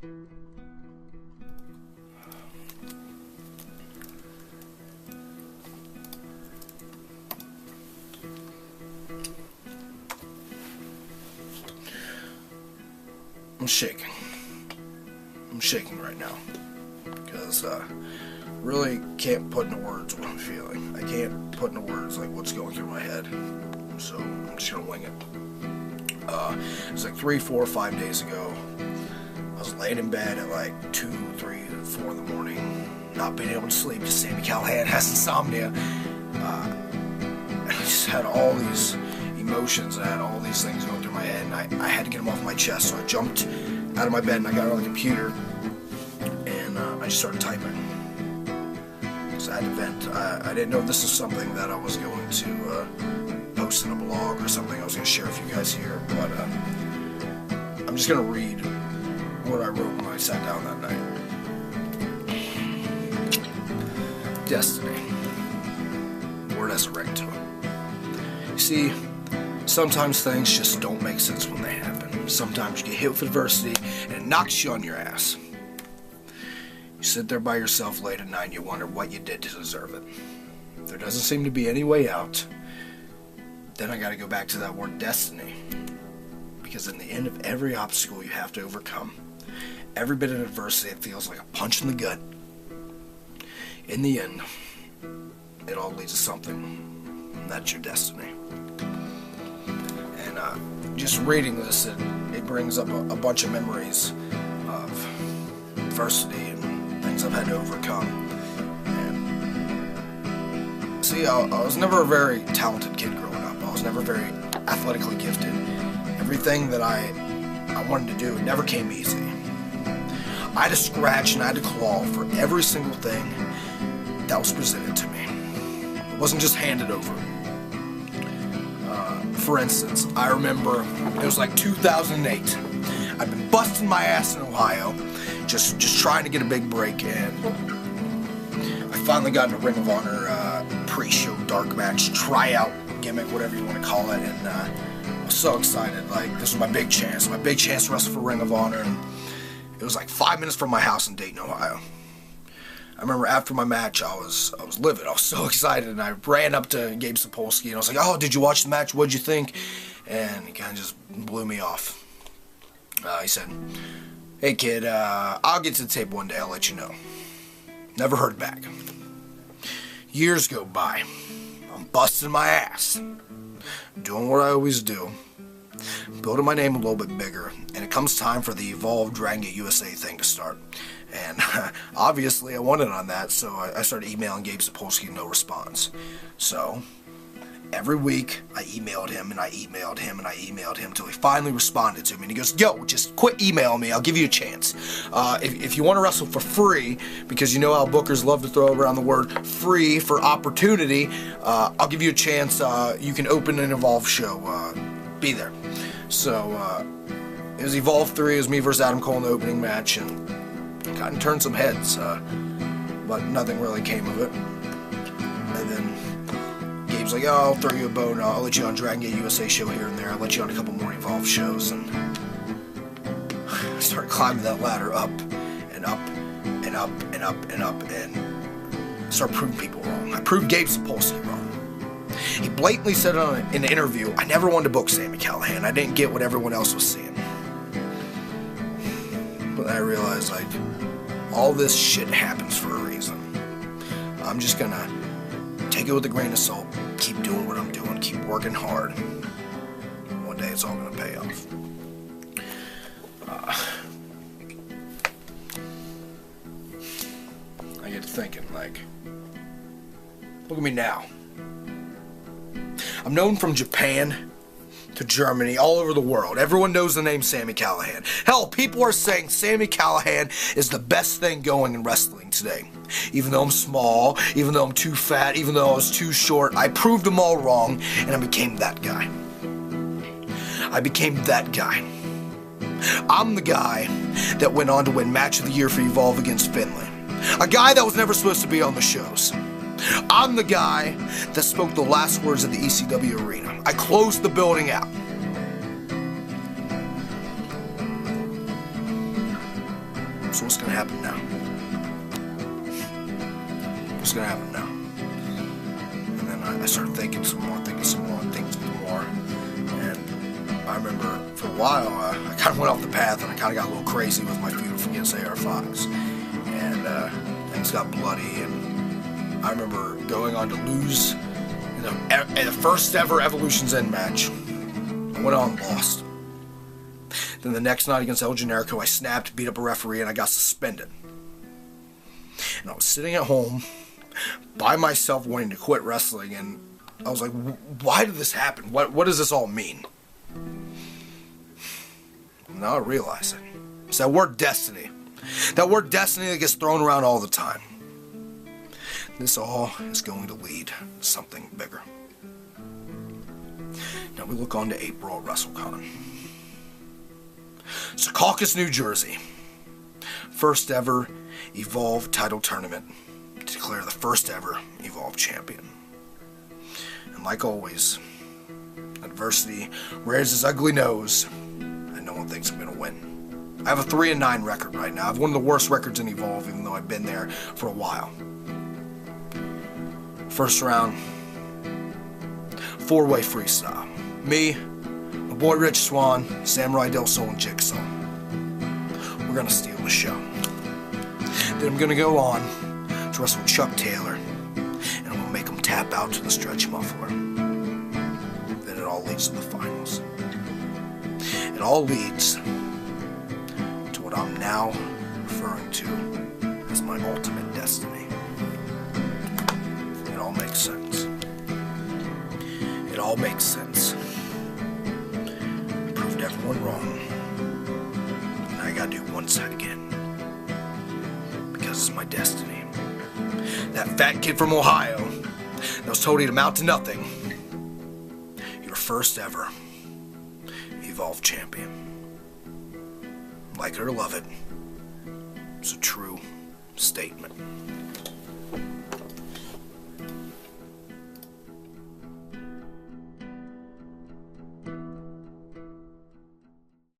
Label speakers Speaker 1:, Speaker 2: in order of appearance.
Speaker 1: I'm shaking. I'm shaking right now because really can't put into words what I'm feeling. I can't put into words like what's going through my head. So I'm just gonna wing it. It was like 3, 4, 5 days ago. I was laying in bed at like 2, 3, 4 in the morning, not being able to sleep because Sami Callihan has insomnia. I just had all these emotions, I had all these things going through my head, and I had to get them off my chest. So I jumped out of my bed and I got on the computer and I just started typing. So I had to vent. I didn't know this was something that I was going to post in a blog or something I was going to share with you guys here, but I'm just going to read what I wrote when I sat down that night. Destiny. Word has a ring to it. You see, sometimes things just don't make sense when they happen. Sometimes you get hit with adversity and it knocks you on your ass. You sit there by yourself late at night and you wonder what you did to deserve it. There doesn't seem to be any way out. Then I gotta go back to that word destiny. Because in the end of every obstacle you have to overcome, every bit of adversity that feels like a punch in the gut, in the end, it all leads to something, and that's your destiny. And just reading this, it brings up a bunch of memories of adversity and things I've had to overcome. And see, I was never a very talented kid growing up. I was never very athletically gifted. Everything that I wanted to do, it never came easy. I had to scratch and I had to claw for every single thing that was presented to me. It wasn't just handed over. For instance, I remember it was like 2008. I'd been busting my ass in Ohio, just trying to get a big break, and I finally got in a Ring of Honor pre-show dark match, tryout gimmick, whatever you want to call it, and I was so excited. Like, this was my big chance to wrestle for Ring of Honor, and it was like 5 minutes from my house in Dayton, Ohio. I remember after my match, I was livid. I was so excited, and I ran up to Gabe Sapolsky, and I was like, "Oh, did you watch the match? What'd you think?" And he kind of just blew me off. He said, "Hey, kid, I'll get to the tape one day. I'll let you know." Never heard back. Years go by. I'm busting my ass, doing what I always do, building my name a little bit bigger, and it comes time for the Evolve Dragon Gate USA thing to start. And obviously I wanted on that, so I started emailing Gabe Sapolsky, no response. So every week I emailed him and I emailed him and I emailed him until he finally responded to me, and he goes, "Yo, just quit emailing me, I'll give you a chance. If you want to wrestle for free," because you know how bookers love to throw around the word free for opportunity, "I'll give you a chance. You can open an Evolve show. Be there." So it was Evolve 3, it was me versus Adam Cole in the opening match, and kind of turned some heads, but nothing really came of it. And then Gabe's like, "Oh, I'll throw you a bone. I'll let you on Dragon Gate USA show here and there. I'll let you on a couple more Evolve shows." And I started climbing that ladder up and up and up and up and up, and started proving people wrong. I proved Gabe Sapolsky wrong. He blatantly said in an interview, "I never wanted to book Sami Callihan. I didn't get what everyone else was seeing." But then I realized, like, all this shit happens for a reason. I'm just gonna take it with a grain of salt, keep doing what I'm doing, keep working hard. One day it's all gonna pay off. I get to thinking, like, look at me now. I'm known from Japan to Germany, all over the world. Everyone knows the name Sami Callihan. Hell, people are saying Sami Callihan is the best thing going in wrestling today. Even though I'm small, even though I'm too fat, even though I was too short, I proved them all wrong, and I became that guy. I became that guy. I'm the guy that went on to win Match of the Year for Evolve against Finlay. A guy that was never supposed to be on the shows. I'm the guy that spoke the last words at the ECW arena. I closed the building out. So what's gonna happen now? What's gonna happen now? And then I started thinking some more. And I remember for a while, I kind of went off the path and I kind of got a little crazy with my feud against AR Fox. And things got bloody, and I remember going on to lose in the first ever Evolution's End match. I went on and lost. Then the next night against El Generico, I snapped, beat up a referee, and I got suspended. And I was sitting at home by myself wanting to quit wrestling, and I was like, why did this happen? What does this all mean? Now I realize it. It's that word destiny. That word destiny that gets thrown around all the time. This all is going to lead to something bigger. Now we look on to April at WrestleCon. Secaucus, New Jersey. First ever Evolve title tournament to declare the first ever Evolve champion. And like always, adversity rears its ugly nose, and no one thinks I'm going to win. I have a 3-9 record right now. I have one of the worst records in Evolve, even though I've been there for a while. First round, 4-way freestyle. Me, my boy Rich Swan, Samurai Del Sol, and Jigsaw. We're gonna steal the show. Then I'm gonna go on to wrestle Chuck Taylor, and I'm gonna make him tap out to the stretch muffler. Then it all leads to the finals. It all leads to what I'm now referring to as my ultimate destiny. It all makes sense. It all makes sense. Proved everyone wrong. And I gotta do one side again. Because it's my destiny. That fat kid from Ohio that was told he'd amount to nothing. Your first ever Evolve champion. Like it or love it, it's a true statement.